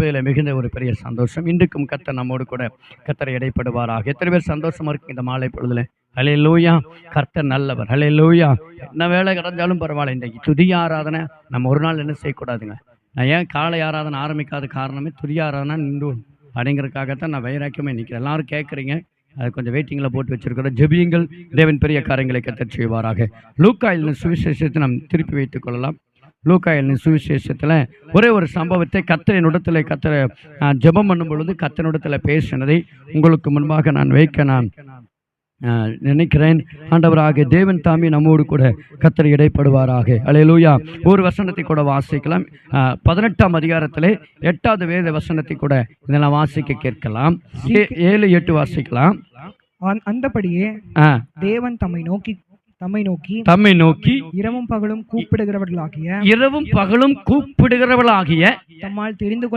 சந்திப்பதில் மிகுந்த ஒரு பெரிய சந்தோஷம். இன்றைக்கும் கர்த்தர் நம்மோடு கூட கர்த்தர் இடைப்படுவாராக. எத்தனை பேர் சந்தோஷமா இருக்கு இந்த மாலை பொழுதுல? ஹல்லேலூயா. கர்த்தர் நல்லவர். ஹல்லேலூயா. என்ன வேலை கிடந்தாலும் பரவாயில்ல, இன்றைக்கு துதி ஆராதனை நம்ம ஒரு நாள் என்ன செய்யக்கூடாதுங்க. நான் ஏன் காலை ஆராதனை ஆரம்பிக்காத காரணமே துதி ஆராதனை நின்று அப்படிங்கிறதுக்காகத்தான் நான் வைராக்கியமாக நிற்கிறேன். எல்லாரும் கேட்குறீங்க, அது கொஞ்சம் வெயிட்டிங்கில் போட்டு வச்சிருக்கிறோம். ஜெபியுங்கள், தேவன் பெரிய காரியங்களை கர்த்தர் செய்வாராக. லூக்கா எழுதின சுவிசேஷத்தை நாம் திருப்பி வைத்துக் கொள்ளலாம். லூக்கா எழுதின சுவிசேஷத்தில் ஒரே ஒரு சம்பவத்தை கர்த்தரினிடத்தில் ஜெபம் பண்ணும் பொழுது கர்த்தரினிடத்தில் பேசினதை உங்களுக்கு முன்பாக நான் வைக்க நினைக்கிறேன். ஆண்டவராக தேவன் தாமே நம்மோடு கூட கர்த்தர் இடைப்படுவாராக. அல்லேலூயா. ஒரு வசனத்தை கூட வாசிக்கலாம். 18ஆம் அதிகாரத்திலே 8வது வேத வசனத்தை கூட இதெல்லாம் வாசிக்க கேட்கலாம். 7-8 வாசிக்கலாம். அந்தபடியே தேவன் தம்மை நோக்கி இரவும் பகலும் கூப்பிடுகிறவர்களாகிய தம்மால் தெரிந்து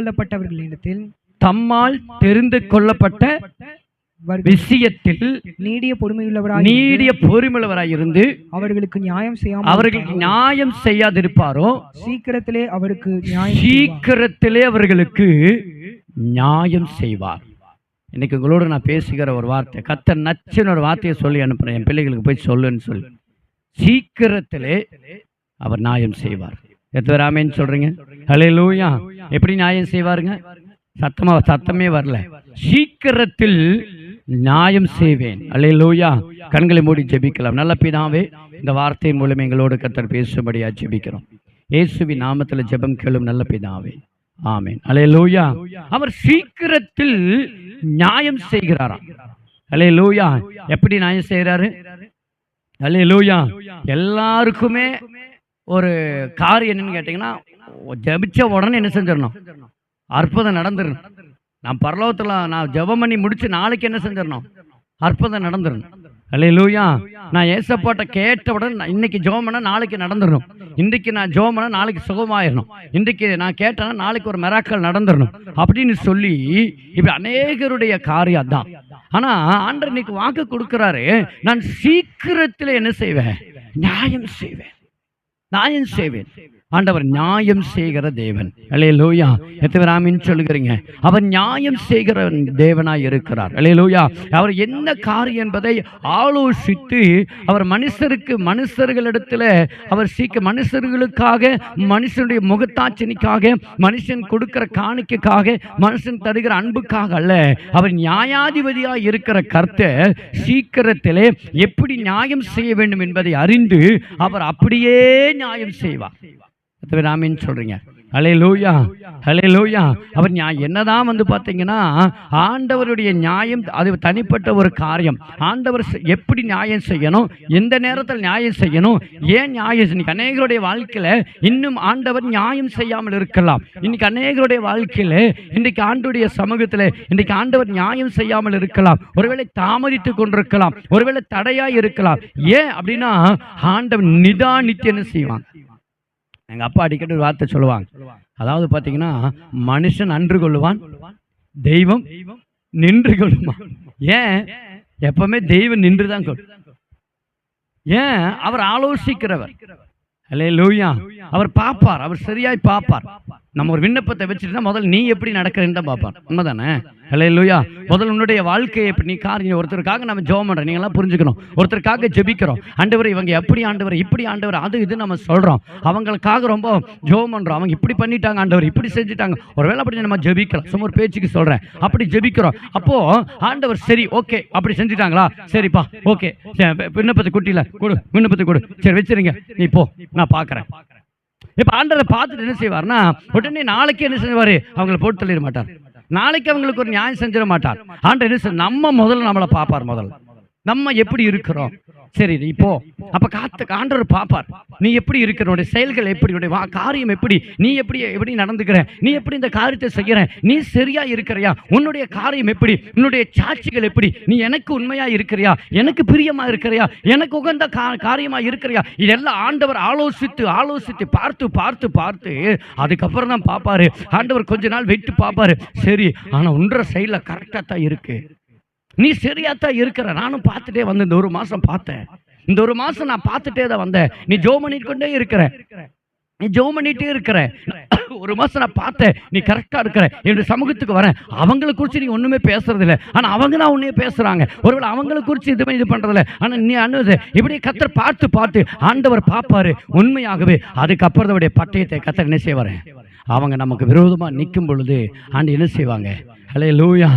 கொள்ளப்பட்ட விஷயத்தில் நீடிய பொறுமையுள்ளவராய் இருந்து அவர்களுக்கு நியாயம் செய்யாதிருப்பாரோ சீக்கிரத்திலே அவர்களுக்கு நியாயம் செய்வார். இன்னைக்கு உங்களோடு நான் பேசுகிற ஒரு வார்த்தை, கர்த்தர் நச்சுன்னு ஒரு வார்த்தையை சொல்லி அனுப்புறேன், என் பிள்ளைகளுக்கு போய் சொல்லுன்னு சொல்லி. சீக்கிரத்திலே அவர் நியாயம் செய்வார். எத்தனை ஆமென் சொல்றீங்க? ஹல்லேலூயா. எப்படி நியாயம் செய்வாருங்க? சத்தமே வரல. சீக்கிரத்தில் நியாயம் செய்வேன். அல்லேலூயா. கண்களை மூடி ஜெபிக்கலாம். நல்ல பிதாவே, இந்த வார்த்தையின் மூலம் எங்களோடு கர்த்தர் பேசும்படியா ஜெபிக்கிறோம். இயேசுவின் நாமத்தில் ஜெபம் கேளும் நல்ல பிதாவே. ஆமென். அல்லேலூயா. அவர் சீக்கிரத்தில் நியாயம் செய்கிறாராம். அல்லேலூயா. எப்படி நியாயம் செய்கிறாரு? அல்லேலூயா. எல்லாருக்குமே ஒரு காரியம் என்னன்னு கேட்டீங்கன்னா, ஜெபிச்ச உடனே என்ன செஞ்சிடணும்? அற்புதம் நடந்துடணும். நான் பரலோகத்தில் நான் ஜெபம் பண்ணி முடிச்சு நாளைக்கு என்ன செஞ்சிடணும்? அற்புதம் நடந்துடணும். அல்லேலூயா. நான் ஏசப்பாட்ட கேட்ட உடனே இன்னைக்கு ஜெபம் பண்ண நாளைக்கு நடந்துடணும். இன்றைக்கு நான் ஜெபம் பண்ண நாளைக்கு சுகமாயிடணும். இன்றைக்கு நான் கேட்டேன்னா நாளைக்கு ஒரு மிராக்கல் நடந்துடணும் அப்படின்னு சொல்லி இப்படி அநேகருடைய காரியம் தான். ஆனா ஆண்டவர் இன்னைக்கு வாக்கு கொடுக்கிறாரு, நான் சீக்கிரத்தில் என்ன செய்வேன்? நியாயம் செய்வேன். ஆண்டவர் நியாயம் செய்கிற தேவன். அல்லேலூயா. எத்தனை ஆமென் சொல்லுகிறீங்க? அவர் நியாயம் செய்கிற தேவனாய் இருக்கிறார். அல்லேலூயா. அவர் என்ன காரியம் என்பதை ஆலோசித்து அவர் மனுஷர்களிடத்தில் அவர் மனுஷர்களுக்காக, மனுஷனுடைய முகத்தாட்சினிக்காக, மனுஷன் கொடுக்கிற காணிக்கைக்காக, மனுஷன் தருகிற அன்புக்காக அல்ல. அவர் நியாயாதிபதியாய் இருக்கிற கர்த்தர் சீக்கிரத்திலே எப்படி நியாயம் செய்ய வேண்டும் என்பதை அறிந்து அவர் அப்படியே நியாயம் செய்வார். ஆமென் சொல்றீங்க? ஹல்லேலூயா. ஹல்லேலூயா. அவர் என்னதான் பார்த்தீங்கன்னா ஆண்டவருடைய நியாயம் அது தனிப்பட்ட ஒரு காரியம். ஆண்டவர் எப்படி நியாயம் செய்யணும், எந்த நேரத்தில் நியாயம் செய்யணும், ஏன் நியாயம். இன்னைக்கு அநேகருடைய வாழ்க்கையில இன்னும் ஆண்டவர் நியாயம் செய்யாமல் இருக்கலாம். இன்னைக்கு அநேகருடைய வாழ்க்கையில இன்றைக்கு ஆண்டவருடைய சமூகத்தில் இன்றைக்கு ஆண்டவர் நியாயம் செய்யாமல் இருக்கலாம். ஒருவேளை தாமதித்து கொண்டிருக்கலாம், ஒருவேளை தடையாய் இருக்கலாம். ஏன் அப்படின்னா ஆண்டவர் நிதானித்து என்ன செய்வாங்க? எங்கள் அப்பா அடிக்கடி ஒரு வார்த்தை சொல்லுவாங்க. அதாவது பார்த்தீங்கன்னா, மனுஷன் அன்று கொள்ளுவான், தெய்வம் நின்று கொள்ளுமா. ஏன்? எப்பவுமே தெய்வம் நின்று தான் கொள்ளும். ஏன்? அவர் ஆலோசிக்கிறவர். அல்லேலூயா. அவர் பார்ப்பார், அவர் சரியாய் பார்ப்பார். நம்ம ஒரு விண்ணப்பத்தை வச்சுட்டு முதல்ல நீ எப்படி நடக்கிறேன்னு தான் பார்ப்பார். உண்மைதானே? அல்லேலூயா. முதல்ல உன்னுடைய வாழ்க்கையை எப்படி நீ காரியம். ஒருத்தருக்காக நம்ம ஜெபம் பண்ணுறோம், நீங்களாம் புரிஞ்சுக்கணும். ஒருத்தருக்காக ஜெபிக்கிறோம், ஆண்டவர் இவங்க எப்படி ஆண்டவர், இப்படி ஆண்டவர், அது இது நம்ம சொல்கிறோம். அவங்களுக்காக ரொம்ப ஜெபம் பண்ணுறோம். அவங்க இப்படி பண்ணிட்டாங்க ஆண்டவர், இப்படி செஞ்சுட்டாங்க. ஒருவேளை அப்படி நம்ம ஜெபிக்கலாம். சும்மா ஒரு பேச்சுக்கு சொல்கிறேன், அப்படி ஜெபிக்கிறோம். அப்போது ஆண்டவர் சரி ஓகே அப்படி செஞ்சுட்டாங்களா, சரிப்பா ஓகே, விண்ணப்பத்தை குட்டியில் கொடு, விண்ணப்பத்தை கொடு, சரி வச்சிருங்க, நீ போ, நான் பார்க்குறேன். இப்போ ஆண்டவரை பார்த்துட்டு என்ன செய்வார்னா உடனே நாளைக்கு என்ன செய்வார்? அவங்களை போட்டு தள்ளிட மாட்டார். நாளைக்கு அவங்களுக்கு ஒரு நியாயம் செஞ்சிட மாட்டார். ஆண்டவர் என்ன செய்ய, நம்ம முதல்ல நம்மளை பார்ப்பார். முதல்ல நம்ம எப்படி இருக்கிறோம், சரி இப்போ அப்ப ஆண்டவர் பார்ப்பார். நீ எப்படி இருக்கிற, உடைய செயல்கள் எப்படி, உடைய காரியம் எப்படி, நீ எப்படி நடந்துக்கிற, நீ எப்படி இந்த காரியத்தை செய்கிற, நீ சரியா இருக்கிறியா, உன்னுடைய காரியம் எப்படி, உன்னுடைய சாட்சிகள் எப்படி, நீ எனக்கு உண்மையா இருக்கிறியா, எனக்கு பிரியமா இருக்கிறியா, எனக்கு உகந்த காரியமா இருக்கிறியா, இதெல்லாம் ஆண்டவர் ஆலோசித்து பார்த்து அதுக்கப்புறம் தான் பார்ப்பாரு. ஆண்டவர் கொஞ்ச நாள் வெயிட்டு பார்ப்பாரு. சரி, ஆனா உன்ற செயல கரெக்டா தான் இருக்கு, நீ சரியாத்தான் இருக்கிற, நானும் பார்த்துட்டே வந்தேன். இந்த ஒரு மாசம் பார்த்தேன், இந்த ஒரு மாசம் நான் பார்த்துட்டே தான் வந்தேன். நீ ஜெபம் பண்ணிட்டு கொண்டே இருக்கிற, நீ ஜெபம் பண்ணிட்டே இருக்கிற. 1 மாசம் நான் பார்த்தேன், நீ கரெக்டா இருக்கிற, என்னுடைய சமூகத்துக்கு வரேன், அவங்களை குறித்து நீ ஒண்ணுமே பேசுறது இல்லை, ஆனா அவங்க தான் உன்னையே பேசுறாங்க, ஒருவேளை அவங்களை குறித்து இது பண்றது இல்லை, ஆனா நீ அனுது இப்படி கர்த்தர் பார்த்து ஆண்டவர் பார்ப்பாரு. உண்மையாகவே அதுக்கப்புறம் அவருடைய பட்டயத்தை கர்த்தர் என்ன செய்வாரு, அவங்க நமக்கு விரோதமா நிற்கும் பொழுது ஆண்டு என்ன செய்வாங்க. ஹல்லேலூயா.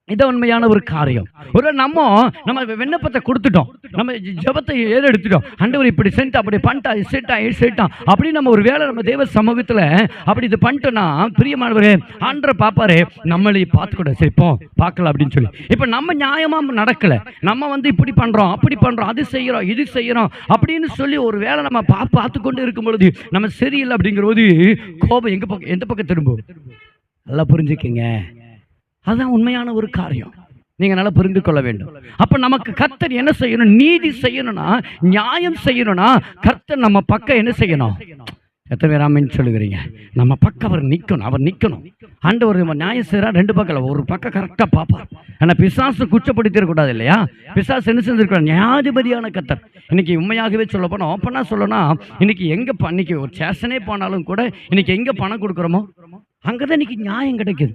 இதான் உண்மையான ஒரு காரியம். ஒரு நம்ம விண்ணப்பத்தை கொடுத்துட்டோம், நம்ம ஜெபத்தை ஏறெடுத்துட்டோம், ஆண்டவர் இப்படி செஞ்சா அப்படி பண்ணிட்டா செட்டான் அப்படி நம்ம ஒரு வேளை நம்ம தேவ சமூகத்தில் அப்படி இது பண்ணிட்டோம்னா, பிரியமானவரே ஆண்டவர் பார்ப்பாரு, நம்மளை பார்த்து கூட சரிப்போம் பார்க்கலாம் அப்படின்னு சொல்லி. இப்போ நம்ம நியாயமாக நடக்கலை, நம்ம இப்படி பண்ணுறோம் அப்படி பண்ணுறோம், அது செய்கிறோம் இது செய்கிறோம் அப்படின்னு சொல்லி ஒரு வேளை நம்ம பார்த்து கொண்டு இருக்கும் பொழுது நம்ம சரியில்லை அப்படிங்கிற போது கோபம் எந்த பக்கம் திரும்பும். நல்லா புரிஞ்சுக்கிங்க, அதுதான் உண்மையான ஒரு காரியம். நீங்க நல்லா புரிந்து கொள்ள வேண்டும். அப்ப நமக்கு கர்த்தர் என்ன செய்யணும், நீதி செய்யணும்னா, நியாயம் செய்யணும்னா கர்த்தர் நம்ம பக்கம் என்ன செய்யணும். எத்தனை பேர் ஆமென் சொல்லுகிறீங்க? நம்ம பக்கம் அவர் நிக்கணும். ஆண்டவர் நியாயம் செய்யறா, 2 பக்கம் ஒரு பக்கம் கரெக்டா பார்ப்பார். ஆனா பிசாசு குச்சப்படுத்திடக்கூடாது இல்லையா? பிசாசு என்ன செஞ்சிருக்காரு, நியாயாதிபதியான கர்த்தர். இன்னைக்கு உண்மையாகவே சொல்ல போனா ஓப்பனா சொல்லணும், இன்னைக்கு இன்னைக்கு ஒரு சேஷனே போனாலும் கூட இன்னைக்கு எங்க பணம் கொடுக்குறோமோ அங்கதான் இன்னைக்கு நியாயம் கிடைக்குது.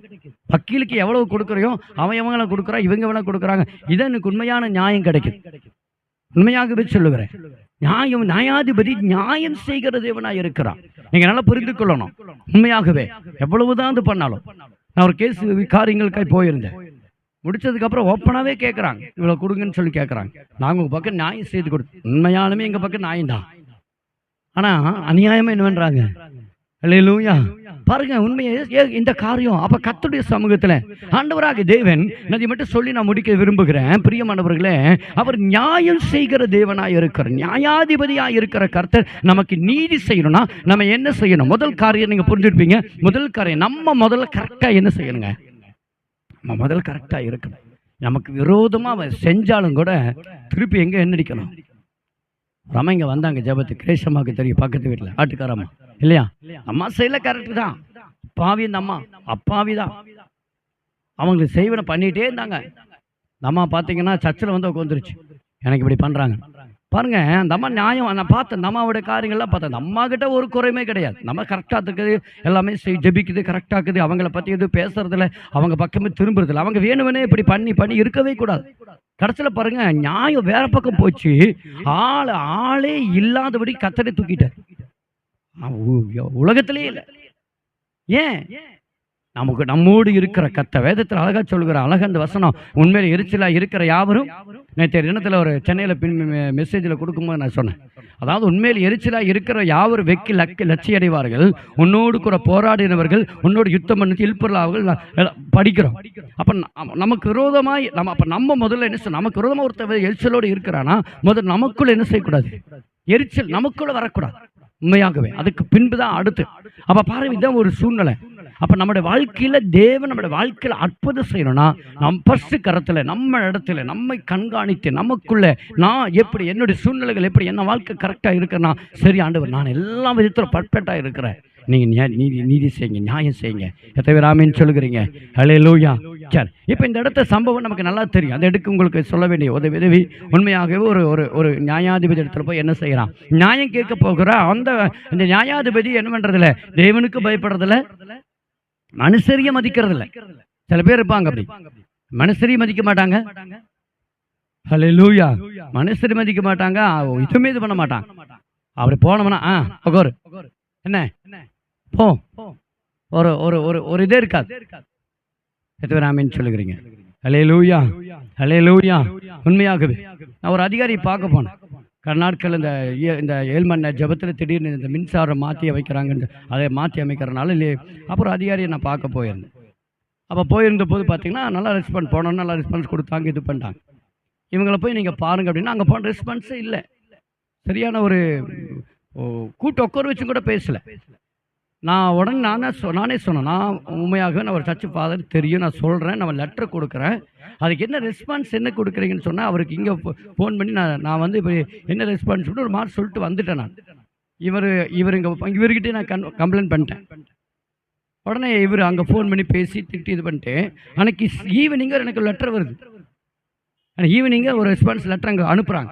வக்கீலுக்கு எவ்வளவு கொடுக்குறையோ அவங்களை கொடுக்குறா, இவங்க வேணா கொடுக்குறாங்க, இதான் எனக்கு உண்மையான நியாயம் கிடைக்குது. உண்மையாகவே சொல்லுகிறேன், நியாயாதிபதி நியாயம் செய்கிற தேவனாய் இருக்கிறான். நீங்க நல்லா புரிந்து கொள்ளணும். உண்மையாகவே எவ்வளவுதான் இது பண்ணாலும், நான் ஒரு கேஸ் காரியங்களுக்காக போயிருந்தேன், முடிச்சதுக்கு அப்புறம் ஓப்பனாவே கேட்கறாங்க, இவ்வளவு கொடுங்கன்னு சொல்லி கேட்கறாங்க. நாங்க உங்க பக்கம் நியாயம் செய்து கொடுத்து, உண்மையாலுமே எங்க பக்கம் நியாயம் தான், ஆனா அநியாயமா என்ன பண்றாங்க. அல்லேலூயா. பாருங்க உண்மையை இந்த காரியம். அப்ப கர்த்தருடைய சமூகத்துல ஆண்டவராக தேவன், அதை மட்டும் சொல்லி நான் முடிக்க விரும்புகிறேன் பிரியமானவர்களே, அவர் நியாயம் செய்கிற தேவனாய் இருக்கிற, நியாயாதிபதியாய் இருக்கிற கர்த்தர் நமக்கு நீதி செய்யணும்னா நம்ம என்ன செய்யணும்? முதல் காரியம் நீங்க புரிஞ்சிருப்பீங்க. முதல் காரியம், நம்ம முதல்ல கரெக்டா என்ன செய்யணுங்க, நம்ம முதல்ல கரெக்டா இருக்கணும். நமக்கு விரோதமா அவன் செஞ்சாலும் கூட திருப்பி எங்க என்ன அடிக்கணும். ரம இங்க வந்தாங்க ஜபத்துக்கு, கிரேஷம்மாக்கு தெரியும், பக்கத்து வீட்டில் ஆட்டுக்காரம்மா இல்லையா, அம்மா செய்யல கரெக்டு தான், அப்பாவி இந்த அம்மா அப்பாவிதான், அவங்களுக்கு செய்வனை பண்ணிட்டே இருந்தாங்க. இந்த அம்மா பார்த்தீங்கன்னா சர்ச்சில் உட்காந்துருச்சு, எனக்கு இப்படி பண்றாங்க பாருங்க. அந்த அம்மா நியாயம், நான் பார்த்தேன் அந்த அம்மாவோட காரியங்கள்லாம் பார்த்தேன், அந்த அம்மா கிட்ட ஒரு குறையுமே கிடையாது, நம்ம கரெக்டாக இருக்குது, எல்லாமே ஜெபிக்குது, கரெக்டாக இருக்குது, அவங்கள பற்றி எதுவும் பேசுறதில்ல, அவங்க பக்கமே திரும்புறதில்ல, அவங்க வேணுவனே இப்படி பண்ணி இருக்கவே கூடாது. கடைசியில் பாருங்க நியாயம் வேற பக்கம் போச்சு, ஆளே இல்லாதபடி கர்த்தரை தூக்கிட்டார், உலகத்திலே இல்லை. ஏன்? நமக்கு நம்மோடு இருக்கிற கர்த்தர் வேதத்தில் அழகா சொல்லுகிற அழகா அந்த வசனம், உண்மையில எரிச்சலா இருக்கிற யாவரும், நேற்று தினத்தில் ஒரு சென்னையில் மெசேஜில் கொடுக்கும்போது நான் சொன்னேன், அதாவது உண்மையில் எரிச்சலா இருக்கிற யாவரும் லட்சி அடைவார்கள், உன்னோடு கூட போராடினவர்கள், உன்னோடு யுத்தம் பண்ணி இழுப்பவர்கள் படிக்கிறோம். அப்ப நமக்கு விரோதமாய் நம்ம முதல்ல என்ன செய்யணும், நமக்கு விரோதமா ஒருத்தர் எரிச்சலோடு இருக்கிறானா முதல்ல நமக்குள்ள என்ன செய்யக்கூடாது, எரிச்சல் நமக்குள்ள வரக்கூடாது. உண்மையாகவே அதுக்கு பின்புதான் அடுத்து. அப்ப பாருங்க, இதான் ஒரு சூழ்நிலை. அப்ப நம்முடைய வாழ்க்கையில தேவன் நம்முடைய வாழ்க்கையில அற்புதம் செய்யணும்னா, நம் பர்சு கரத்துல நம்ம இடத்துல நம்மை கண்காணித்து நமக்குள்ள நான் எப்படி, என்னுடைய சூழ்நிலைகள் எப்படி, என்ன வாழ்க்கை கரெக்டா இருக்கிறேன்னா, சரி ஆண்டவர் நான் எல்லா விதத்துல பர்ஃபெக்டா இருக்கிறேன், நீங்க நீதி செய்யுங்க, நியாயம் செய்யுங்க. எத்தனை பேர் ஆமென் சொல்லுகிறீங்க? ஹல்லேலூயா. சரி, இப்ப இந்த இடத்த சம்பவம் நமக்கு நல்லா தெரியும், அந்த இடத்துக்கு உங்களுக்கு சொல்ல வேண்டிய உதவி. உண்மையாகவே ஒரு நியாயாதிபதி இடத்துல போய் என்ன செய்யறான், நியாயம் கேட்க போகிற அந்த நியாயாதிபதி என்ன பண்றதில்ல, தேவனுக்கு பயப்படுறதில்ல, மனுஷரிய மதிக்கிறது இல்ல. சில பேர் இருப்பாங்க அப்படி, மனுஷரிய மதிக்க மாட்டாங்க. ஹல்லேலூயா. மனுஷரி மதிக்க மாட்டாங்க, இதுவுமே இது பண்ண மாட்டாங்க. அப்படி போனோம்னா உட்காரு, என்ன போ, ஒரு இதே இருக்காது. எத்தனை பேர் ஆமென் சொல்லுகிறீங்க? ஹல்லேலூயா, ஹல்லேலூயா. உண்மையாகவே நான் ஒரு அதிகாரி பார்க்க போனேன். கர்நாடகில் இந்த 7 மணி நேர ஜபத்தில் திடீர்னு இந்த மின்சாரம் மாற்றி வைக்கிறாங்க, அதை மாற்றி அமைக்கிறனால அப்புறம் அதிகாரியை நான் பார்க்க போயிருந்தேன். அப்போ போயிருந்த போது பார்த்தீங்கன்னா நல்லா ரெஸ்பான்ஸ், போனோன்னு நல்லா ரெஸ்பான்ஸ் கொடுத்தாங்க, இது பண்ணிட்டாங்க. இவங்களை போய் நீங்கள் பாருங்கள் அப்படின்னா அங்கே போன ரெஸ்பான்ஸே இல்லை. சரியான ஒரு கூட்டம் உட்கார வச்சு கூட பேசலை. நான் உடனே நானே சொன்னேன், நான் உண்மையாக நான் ஒரு சர்ச் ஃபாதர் தெரியும், நான் சொல்கிறேன், நான் லெட்டர் கொடுக்குறேன், அதுக்கு என்ன ரெஸ்பான்ஸ் என்ன கொடுக்குறீங்கன்னு சொன்னால், அவருக்கு இங்கே ஃபோன் பண்ணி நான் இப்படி என்ன ரெஸ்பான்ஸ் ஒரு மாதிரி சொல்லிட்டு வந்துட்டேன். நான் இவர்கிட்ட நான் கம்ப்ளைண்ட் பண்ணிட்டேன். உடனே இவர் அங்கே ஃபோன் பண்ணி பேசி திட்டி இது பண்ணிட்டு, அன்னைக்கு ஈவினிங்காக எனக்கு லெட்டர் வருது, ஈவினிங்காக ஒரு ரெஸ்பான்ஸ் லெட்டர் அங்கே அனுப்புகிறாங்க.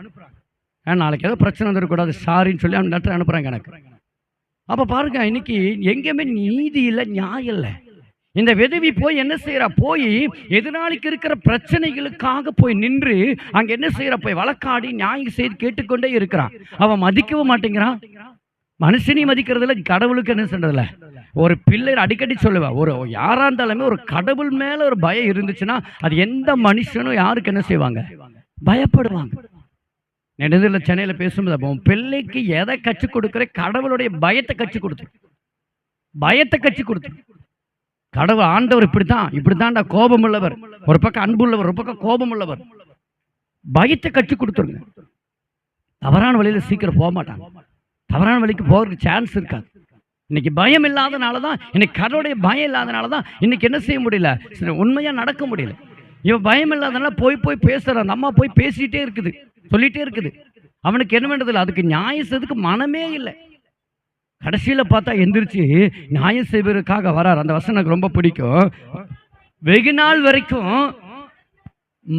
நாளைக்கு ஏதோ பிரச்சனை வந்துடக்கூடாது சாரின்னு சொல்லி அந்த லெட்டர் அனுப்புகிறாங்க எனக்கு. அப்ப பாருங்க, இன்னைக்கு எங்கேயுமே நீதி இல்லை, நியாயம் இல்லை. இந்த விதவி போய் என்ன செய்யறா? போய் எதிராளிக்கு இருக்கிற பிரச்சனைகளுக்காக போய் நின்று அங்க என்ன செய்யறா? போய் வழக்காடி நியாயம் செய்து கேட்டுக்கொண்டே இருக்கிறான். அவன் மதிக்கவும் மாட்டேங்கிறான். மனுஷனையும் மதிக்கிறதுல, கடவுளுக்கு என்ன சொல்றதுல. ஒரு பிள்ளை அடிக்கடி சொல்லுவேன், ஒரு யாரா இருந்தாலுமே ஒரு கடவுள் மேல ஒரு பயம் இருந்துச்சுன்னா அது எந்த மனுஷனும் யாருக்கு என்ன செய்வாங்க? பயப்படுவாங்க. நெடுந்தல சென்னையில பேசும்போது உன் பிள்ளைக்கு எதை கற்றுக் கொடுக்கிற? கடவுளுடைய பயத்தை கற்றுக் கொடுத்து, பயத்தை கற்றுக் கொடுத்து. கடவுள் ஆண்டவர் இப்படித்தான்டா கோபம் உள்ளவர், ஒரு பக்கம் அன்பு உள்ளவர், ஒரு பக்கம் கோபம் உள்ளவர். பயத்தை கற்றுக் கொடுத்துருங்க. தவறான வழியில சீக்கிரம் போக மாட்டாங்க. தவறான வழிக்கு போகிறதுக்கு சான்ஸ் இருக்காது. இன்னைக்கு பயம் இல்லாதனாலதான், இன்னைக்கு கடவுளுடைய பயம் இல்லாதனாலதான் இன்னைக்கு என்ன செய்ய முடியல, உண்மையா நடக்க முடியல. இவன் பயம் இல்லாதனால போய் போய் பேசுறான். அந்த அம்மா போய் பேசிட்டே இருக்குது, சொல்லிட்டே இருக்குது. அவனுக்கு என்ன வேண்டதில்லை, அதுக்கு நியாயம் செய்யறதுக்கு மனமே இல்லை. கடைசியில் பார்த்தா எந்திரிச்சு நியாயம் செய்வதற்காக வரார். அந்த வசனம் எனக்கு ரொம்ப பிடிக்கும். வெகு நாள் வரைக்கும்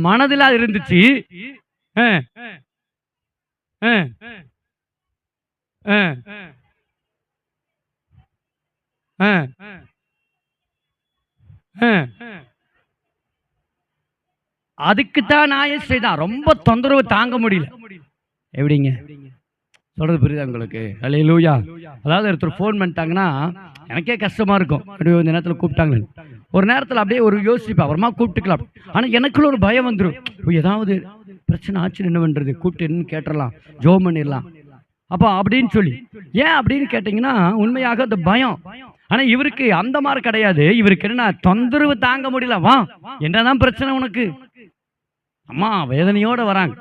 மனதிலா இருந்துச்சு. அதுக்குத்தான் நியாயம் செய்தான். ரொம்ப தொந்தரவு தாங்க முடியல. எப்படிங்க சொல்றது புரியுதா உங்களுக்கு? அல்லேலூயா. அதாவது ஒருத்தர் ஃபோன் பண்ணிட்டாங்கன்னா எனக்கே கஷ்டமா இருக்கும். அப்படியே இந்த நேரத்தில் கூப்பிட்டாங்க, ஒரு நேரத்தில் அப்படியே ஒரு யோசிப்பேன், அப்புறமா கூப்பிட்டுக்கலாம். ஆனால் எனக்குள்ள ஒரு பயம் வந்துடும். ஏதாவது பிரச்சனை ஆச்சு என்ன பண்ணுறது, கூப்பிட்டு என்னன்னு கேட்டுடலாம், ஜோம் பண்ணிடலாம் அப்போ அப்படின்னு சொல்லி. ஏன் அப்படின்னு கேட்டிங்கன்னா உண்மையாக அந்த பயம். ஆனால் இவருக்கு அந்த மாதிரி கிடையாது. இவருக்கு என்ன, தொந்தரவு தாங்க முடியல. வா, என்னதான் பிரச்சனை உனக்கு? அம்மா வேதனையோட வராங்க.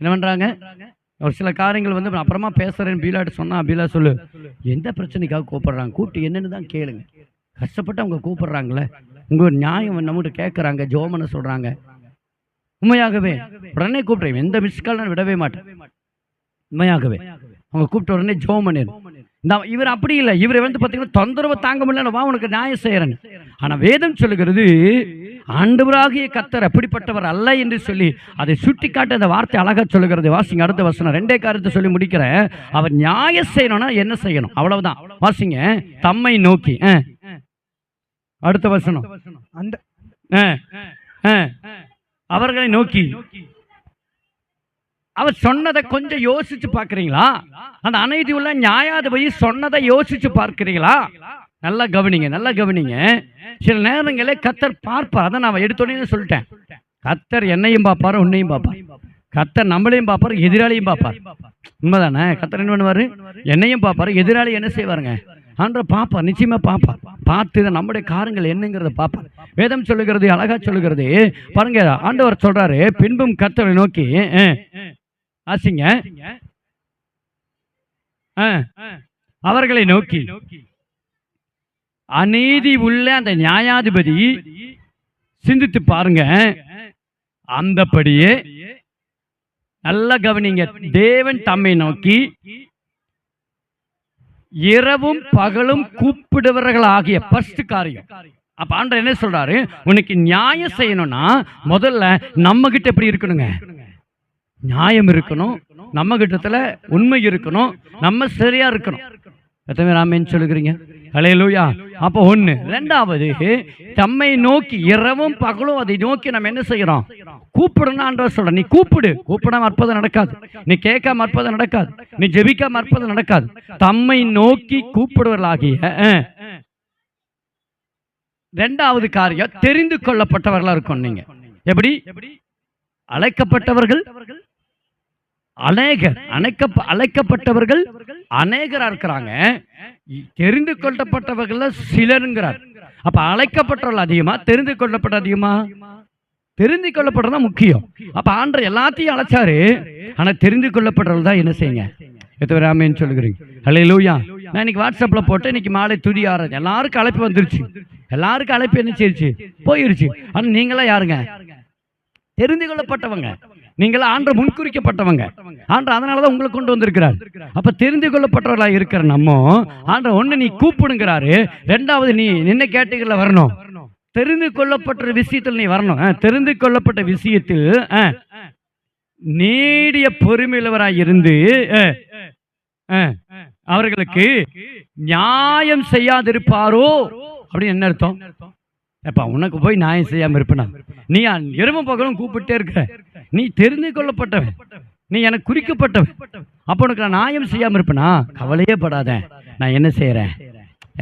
என்ன பண்றாங்க? ஒரு சில காரியங்கள் வந்து அப்புறமா பேசுறேன்னு பீலாட்டு சொன்னா, பீலா சொல்லு, எந்த பிரச்சனைக்காக கூப்பிடுறாங்க, கூப்பிட்டு என்னன்னு தான் கேளுங்க. கஷ்டப்பட்டு அவங்க கூப்பிடுறாங்களே, உங்க நியாயம் நம்மகிட்ட கேட்கறாங்க, ஜோமன்னு சொல்றாங்க. உண்மையாகவே உடனே கூப்பிடுறேன், எந்த மிஸ்கால் நான் விடவே மாட்டேன். உண்மையாகவே அவங்க கூப்பிட்ட உடனே ஜோம் பண்ணிடு. இவர் அப்படி இல்லை. இவர் வந்து பார்த்தீங்கன்னா தொந்தரவு தாங்க முடியல, வா உனக்கு நியாயம் செய்யறேன்னு. ஆனா வேதம் சொல்லுகிறது ஆண்டவராகிய கர்த்தர் அப்படிப்பட்டவர் அல்ல என்று சொல்லி அதை சுட்டி காட்ட அந்த வார்த்தை அழகா சொல்லுகிறது. வாசிங்க அடுத்த வசனம். 2 காரியத்தை சொல்லி முடிக்கிறேன். அவர் நியாயம் செய்யணும்னா என்ன செய்யணும்? அவ்வளவுதான். வாசிங்க. தம்மை நோக்கி. அடுத்த வசனம். அந்த அவர்களை நோக்கி. அவர் சொன்னதை கொஞ்சம் யோசிச்சு பார்க்கிறீங்களா? அந்த அநீதி உள்ள நியாயாதிபதி சொன்னதை யோசிச்சு பார்க்கிறீங்களா? நல்லா கவனிங்க, நல்லா கவனிங்க. சில நேரங்களே கர்த்தர் பார்ப்பார். அதை நான் எடுத்தோடனே சொல்லிட்டேன். கர்த்தர் என்னையும் பார்ப்பார், உன்னையும் பார்ப்பார். கர்த்தர் நம்மளையும் பார்ப்பார், எதிராளியும் பார்ப்பார். உண்மைதானே? கர்த்தர் என்ன பண்ணுவாரு? என்னையும் பார்ப்பார், எதிராளி என்ன செய்வாருங்க? ஆண்டவர் பார்ப்பார், நிச்சயமா பார்ப்பார். பார்த்து நம்முடைய காரியங்கள் என்னங்கிறத பார்ப்பார். வேதம் சொல்லுகிறது, அழகா சொல்லுகிறது பாருங்க. ஆண்டவர் சொல்றாரு, பின்பும் கர்த்தரை நோக்கி ஆசிங்க அவர்களை நோக்கி. அநீதி உள்ள அந்த நியாயாதிபதி சிந்தித்து பாருங்க. அந்தபடியே நல்ல கவனிங்க. தேவன் தம்மை நோக்கி இரவும் பகலும் கூப்பிடுவர்கள் ஆகிய ஃபர்ஸ்ட் காரியம். அப்ப ஆண்டவர் என்ன சொல்றாரு? உனக்கு நியாயம் செய்யணும்னா முதல்ல நம்ம கிட்ட எப்படி இருக்கணுங்க? நியாயம் இருக்கணும், நம்ம கிட்டத்துல உண்மை இருக்கணும், நம்ம சரியா இருக்கணும். எத்தனை பேர் ஆமென் சொல்லுகிறீங்க? ஹல்லேலூயா. அப்போ ஒண்ணு. ரெண்டாவது, தம்மை நோக்கி இரவும் பகலும் அதை நோக்கி நம்ம என்ன செய்யறோம்? கூப்பிடணும். ஆண்டவர் சொல்ற, நீ கூப்பிடு. கூப்பிடாம அற்புதம் நடக்காது. நீ கேட்காம அற்புதம் நடக்காது. நீ ஜெபிக்காம அற்புதம் நடக்காது. தம்மை நோக்கி கூப்பிடுவர்களாகிய ரெண்டாவது காரியம், தெரிந்து கொள்ளப்பட்டவர்களா இருக்கும். நீங்க எப்படி? அழைக்கப்பட்டவர்கள் அநேகர், அழைக்கப்பட்டவர்கள் அநேகரா இருக்கிறாங்க. தெரிந்து கொள்ளப்பட்டவர்கள் சிலருங்கிறார். அப்ப அழைக்கப்பட்டவர்கள் அதிகமா, தெரிந்து கொள்ளப்பட்ட அதிகமா? தெரிந்து கொள்ளப்பட்டதா முக்கியம். அப்ப ஆண்டவர் எல்லாத்தையும் அழைச்சாரு. ஆனா தெரிந்து கொள்ளப்பட்டவர்கள் தான் என்ன செய்யுங்க? எத்தனை ஆமென் சொல்லுகிறீங்க? ஹல்லேலூயா. நான் இன்னைக்கு வாட்ஸ்அப்ல போட்டு இன்னைக்கு மாலை துதி ஆராதனை, எல்லாருக்கும் அழைப்பு வந்துருச்சு. எல்லாருக்கும் அழைப்பு என்ன செய்யுச்சு? போயிருச்சு. ஆனா நீங்களா யாருங்க? தெரிந்து கொள்ளப்பட்டவங்க. நீங்களா ஆண்டவர் முன்குறிக்கப்பட்டவங்க. ஆண்டவர் அதனாலதான் உங்களை கொண்டு வந்திருக்கிறார். அப்ப தெரிந்து கொள்ளப்பட்டவர்களா இருக்கிற நம்ம ஆண்டவர் ஒண்ணு நீ கூப்பிடுங்கிறாரு. ரெண்டாவது, நீ என்ன கேட்டகரியில வரணும்? தெரிந்து கொள்ளப்பட்ட விஷயத்தில் நீ வரணும். தெரிந்து கொள்ளப்பட்ட விஷயத்தில் நீடிய பொறுமையுள்ளவராய் இருந்து அவர்களுக்கு நியாயம் செய்யாதிருப்பாரோ அப்படின்னு என்ன அர்த்தம்? எப்பா உனக்கு போய் நியாயம் செய்யாம இருப்பனா? நீ இரவும் பகலும் கூப்பிட்டே இருக்கிற, நீ தெரிந்து கொள்ளப்பட்டவன், நீ எனக்கு குறிக்கப்பட்டவன், அப்ப உனக்கு நான் நியாயம் செய்யாம இருப்பனா? கவலையே படாத, நான் என்ன செய்யறேன்.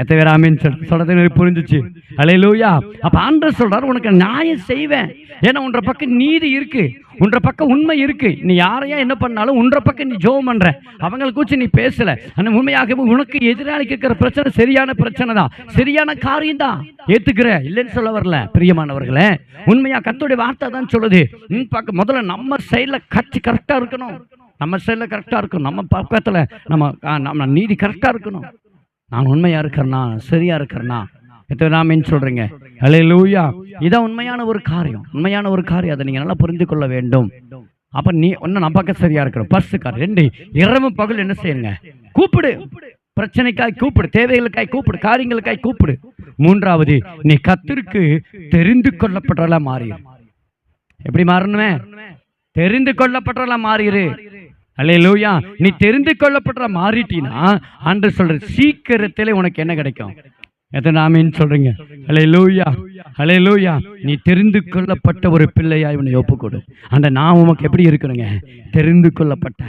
எத்தனை பேர் ஆமீன் சொல்றது புரிஞ்சுச்சு? அல்லேலூயா. அப்ப ஆண்டவர் சொல்றாரு, உனக்கு நியாயம் செய்வேன். ஏன்னா உன்ற பக்கம் நீதி இருக்கு, உன்ற பக்கம் உண்மை இருக்கு. நீ யாரையா என்ன பண்ணாலும் உன்ற பக்கம் நீ ஜெபம் பண்ற, அவங்களுக்கு குறித்து நீ பேசல. ஆனா உண்மையாகவே உனக்கு எதிராளிக்கு இருக்கிற பிரச்சனை சரியான பிரச்சனை தான், சரியான காரியம் தான், ஏத்துக்கிற, இல்லைன்னு சொல்ல வரல. பிரியமானவர்களே, உண்மையா கர்த்தருடைய வார்த்தை தான் சொல்லுது. முதல்ல நம்ம சைட்ல கரெக்டா இருக்கணும், நம்ம சைட்ல கரெக்டா இருக்கணும், நம்ம பக்கத்துல நம்ம நீதி கரெக்டா இருக்கணும். நான் உண்மையா இருக்கிறேன்னா, சரியா இருக்கிறேன்னா, எத்தனை சொல்றீங்க? அல்லேலூயா. இதான் உண்மையான ஒரு காரியம், உண்மையான ஒரு காரியம். அதை நீங்க நல்லா புரிந்து கொள்ள வேண்டும். அப்ப நீ ஒன்னு நம்ம பக்கம் சரியா இருக்கணும். ஃபர்ஸ்ட் காரியம். 2, இரவும் பகல் என்ன செய்யுங்க? கூப்பிடு, பிரச்சனைக்காய் கூப்பிடு, தேவைகளுக்காய் கூப்பிடு, காரியங்களுக்காய் கூப்பிடு. 3வது, நீ கர்த்தருக்கு தெரிந்து கொள்ளப்பட்டவளா மாறிடு. எப்படி மாறணுமே? தெரிந்து கொள்ளப்பட்டவளா மாறிடு. அல்லேலூயா. நீ தெரிந்து கொள்ளப்பட்ட மாறிட்டீனா ஆண்டவர் சொல்ற சீக்கிரத்திலே உனக்கு என்ன கிடைக்கும்? எத்தனை ஆமீன் சொல்றீங்க? அல்லேலூயா, அல்லேலூயா. நீ தெரிந்து கொள்ளப்பட்ட ஒரு பிள்ளையாய் உன்னை ஒப்புக்கொடு. அந்த நான் உனக்கு எப்படி இருக்கணுங்க? தெரிந்து கொள்ளப்பட்ட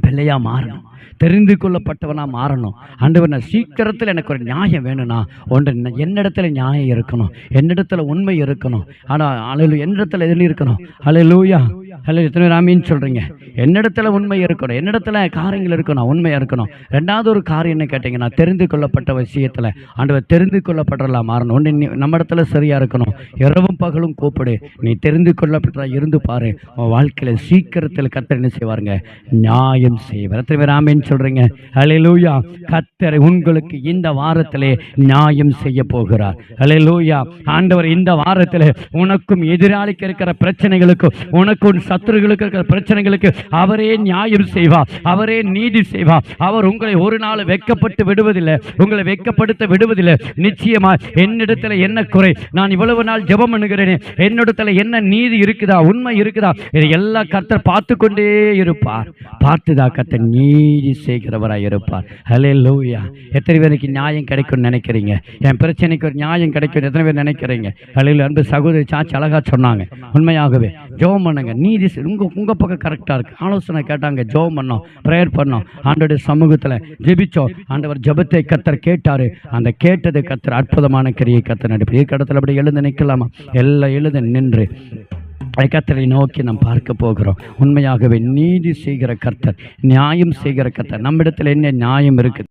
பிள்ளையா மாறணும், தெரிந்து கொள்ளப்பட்டவனா மாறணும். ஆண்டவர், நான் சீக்கிரத்தில் எனக்கு ஒரு நியாயம் வேணும்னா ஒன்று, என்னிடத்துல நியாயம் இருக்கணும், என்னிடத்துல உண்மை இருக்கணும். ஆனால் அல்லேலூயா, என்னிடத்துல எதில் இருக்கணும்? அல்லேலூயா, அல்லேலூயா. எத்தனை ஆமீன் சொல்றீங்க? என்னிடத்துல உண்மை இருக்கணும், என்னிடத்துல காரியங்கள் இருக்கணும், உண்மையா இருக்கணும். 2வது ஒரு காரியம் என்ன கேட்டீங்கன்னா, தெரிந்து கொள்ளப்பட்ட விஷயத்துல ஆண்டவர் தெரிந்து கொள்ளப்பட்டலாம் மாறணும். ஒன்று, நம்ம இடத்துல சரியா இருக்கணும். இரவும் பகலும் கூப்பிடு, நீ தெரிந்து கொள்ளப்பட்ட இருந்து பாரு, உன் வாழ்க்கையில சீக்கிரத்தில் கர்த்தர் என்ன செய்வாருங்க? நியாயம் செய்வார். எத்தனை பேர் ஆமீன் சொல்றீங்க? அல்லேலூயா. கர்த்தர் உங்களுக்கு இந்த வாரத்திலே நியாயம் செய்ய போகிறார். அல்லேலூயா. ஆண்டவர் இந்த வாரத்திலே உனக்கும் எதிராளிக்கு இருக்கிற பிரச்சனைகளுக்கு, உனக்கும் சத்துருகளுக்கு இருக்கிற பிரச்சனைகளுக்கு அவரே நியாயம் செய்வார், அவரே நீதி செய்வார். அவர் உங்களை ஒரு நாள் வெட்கப்பட்டு விடுவதில்லை, உங்களை வெட்கப்படுத்த விடுவதில்லை. நிச்சயமா என்னிடத்துல என்ன குறை, நான் இவ்வளவு நாள் ஜெபம் பண்ணுகிறேனே, என்னிடத்துல என்ன நீதி இருக்குதா, உண்மை இருக்குதா, இதை எல்லாம் கர்த்தர் பார்த்து கொண்டே இருப்பார். பார்த்துதான் கர்த்தர் நீதி செய்கிறவராய் இருப்பார். அல்லேலூயா. எத்தனை பேருக்கு நியாயம் கிடைக்கும்னு நினைக்கிறீங்க? என் பிரச்சனைக்கு ஒரு நியாயம் கிடைக்கும் எத்தனை பேர் நினைக்கிறீங்க? அல்லேலூயா. அன்பு சகோதரி சாச்சி அழகா சொன்னாங்க. உண்மையாகவே ஜெபம் பண்ணுங்க, நீதி உங்க பக்கம் கரெக்டா இருக்கு. ஆலோசனை கேட்டாங்க, ஜெபம் பண்ணோம், பிரேயர் பண்ணோம், ஆண்டவருடைய சமூகத்துல ஜெபிச்சோம். ஆண்டவர் ஜெபத்தை கர்த்தர் கேட்டாரு. அந்த கேட்டதை கர்த்தர் அற்புதமான கிரியை கர்த்தர் நடிப்பு. கடத்துல அப்படி எழுந்து நிற்கலாமா? எல்லாம் எழுந்து நின்று கர்த்தரை நோக்கி நாம் பார்க்க போகிறோம். உண்மையாகவே நீதி செய்கிற கர்த்தர், நியாயம் செய்கிற கர்த்தர். நம்மிடத்தில் என்ன நியாயம் இருக்குது?